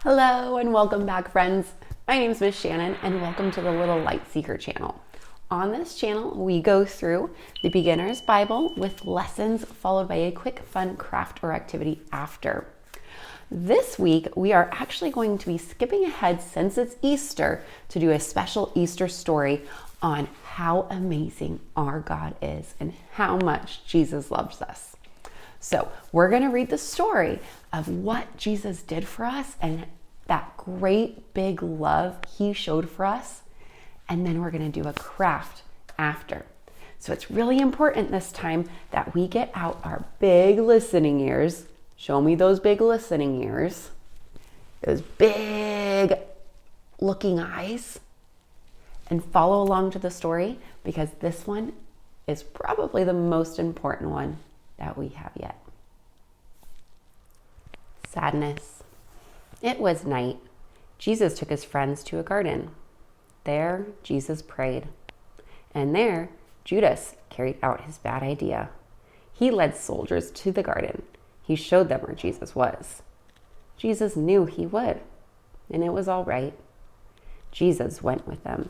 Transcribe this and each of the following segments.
Hello and welcome back, friends. My name is Miss Shannon and welcome to the Little Light Seeker channel. On this channel, we go through the Beginner's Bible with lessons followed by a quick fun craft or activity after. This week, we are actually going to be skipping ahead since it's Easter to do a special Easter story on how amazing our God is and how much Jesus loves us. So we're going to read the story of what Jesus did for us and that great big love he showed for us. And then we're going to do a craft after. So it's really important this time that we get out our big listening ears. Show me those big listening ears. Those big looking eyes. And follow along to the story because this one is probably the most important one that we have yet. Sadness. It was night. Jesus took his friends to a garden. There, Jesus prayed. And there, Judas carried out his bad idea. He led soldiers to the garden. He showed them where Jesus was. Jesus knew he would, and it was all right. Jesus went with them.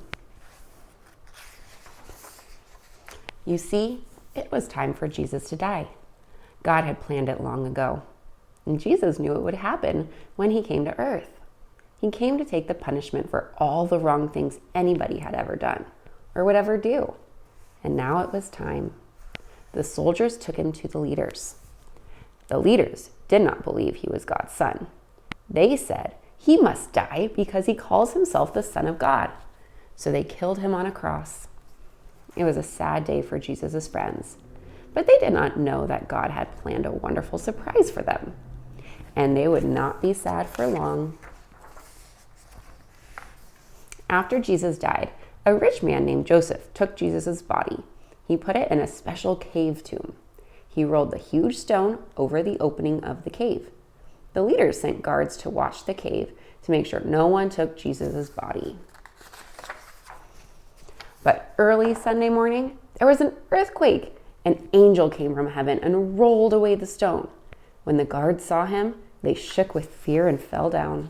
You see, it was time for Jesus to die. God had planned it long ago. And Jesus knew it would happen when he came to earth. He came to take the punishment for all the wrong things anybody had ever done or would ever do. And now it was time. The soldiers took him to the leaders. The leaders did not believe he was God's son. They said he must die because he calls himself the Son of God. So they killed him on a cross. It was a sad day for Jesus' friends, but they did not know that God had planned a wonderful surprise for them. And they would not be sad for long. After Jesus died, a rich man named Joseph took Jesus' body. He put it in a special cave tomb. He rolled the huge stone over the opening of the cave. The leaders sent guards to watch the cave to make sure no one took Jesus' body. But early Sunday morning, there was an earthquake. An angel came from heaven and rolled away the stone. When the guards saw him, they shook with fear and fell down.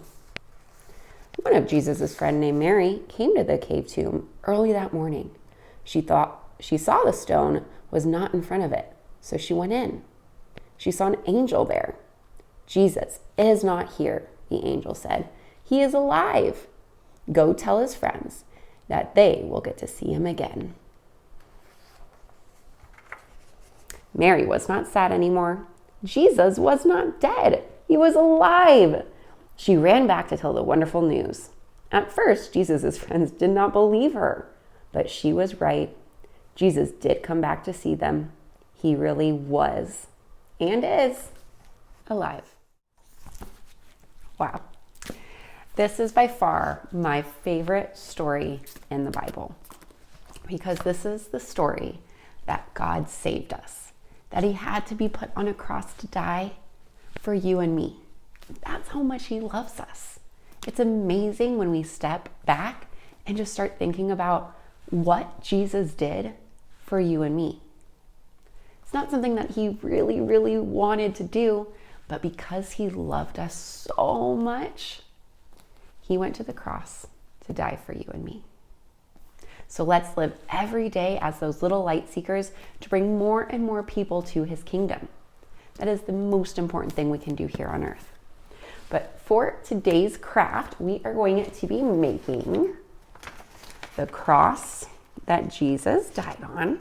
One of Jesus' friends named Mary came to the cave tomb early that morning. She thought she saw the stone was not in front of it, so she went in. She saw an angel there. Jesus is not here, the angel said. He is alive. Go tell his friends that they will get to see him again. Mary was not sad anymore. Jesus was not dead. He was alive. She ran back to tell the wonderful news. At first, Jesus' friends did not believe her, but she was right. Jesus did come back to see them. He really was and is alive. Wow. This is by far my favorite story in the Bible because this is the story that God saved us, that he had to be put on a cross to die for you and me. That's how much he loves us. It's amazing when we step back and just start thinking about what Jesus did for you and me. It's not something that he really, really wanted to do, but because he loved us so much, he went to the cross to die for you and me. So let's live every day as those little light seekers to bring more and more people to his kingdom. That is the most important thing we can do here on earth. But for today's craft, we are going to be making the cross that Jesus died on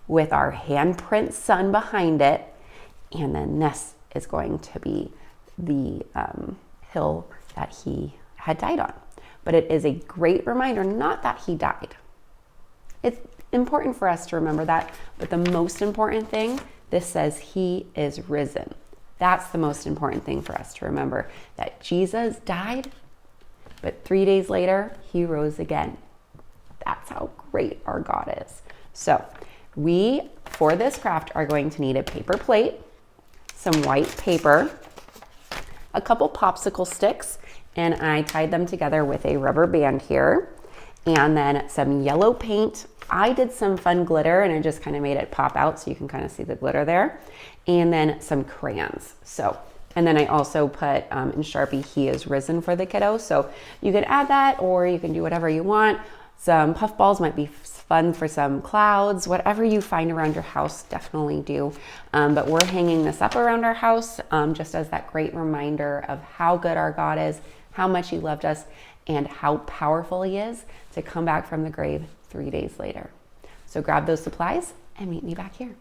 with our handprint sun behind it. And then this is going to be the hill that he had died on. But it is a great reminder, not that he died. It's important for us to remember that, but the most important thing, this says he is risen. That's the most important thing for us to remember, that Jesus died, but 3 days later, he rose again. That's how great our God is. So we, for this craft, are going to need a paper plate, some white paper, a couple popsicle sticks, and I tied them together with a rubber band here, and then some yellow paint. I did some fun glitter, and I just kind of made it pop out so you can kind of see the glitter there. And then some crayons. And then I also put in Sharpie, "He is risen" for the kiddo. So you can add that, or you can do whatever you want. Some puff balls might be fun for some clouds. Whatever you find around your house, definitely do. But we're hanging this up around our house just as that great reminder of how good our God is, how much he loved us, and how powerful he is to come back from the grave 3 days later. So grab those supplies and meet me back here.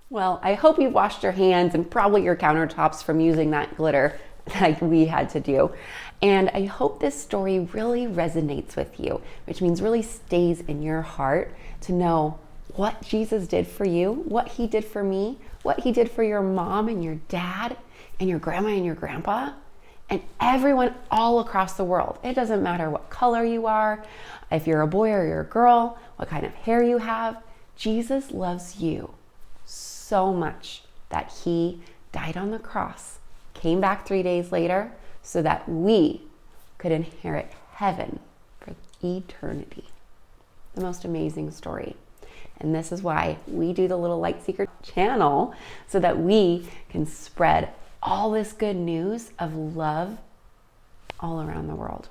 Well, I hope you've washed your hands and probably your countertops from using that glitter like we had to do. And I hope this story really resonates with you, which means really stays in your heart to know what Jesus did for you, what he did for me, what he did for your mom and your dad and your grandma and your grandpa and everyone all across the world. It doesn't matter what color you are, if you're a boy or you're a girl, what kind of hair you have. Jesus loves you so much that he died on the cross, came back 3 days later so that we could inherit heaven for eternity. The most amazing story. And this is why we do the Little Light Seeker channel, so that we can spread all this good news of love all around the world.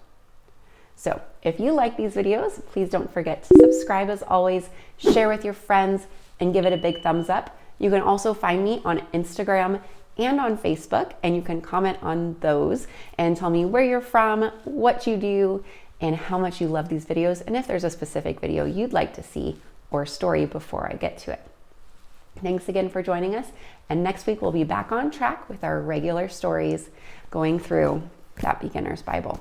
So if you like these videos, please don't forget to subscribe as always, share with your friends, and give it a big thumbs up. You can also find me on Instagram and on Facebook, and you can comment on those and tell me where you're from, what you do, and how much you love these videos, and if there's a specific video you'd like to see or story before I get to it. Thanks again for joining us, and next week we'll be back on track with our regular stories going through that beginner's Bible.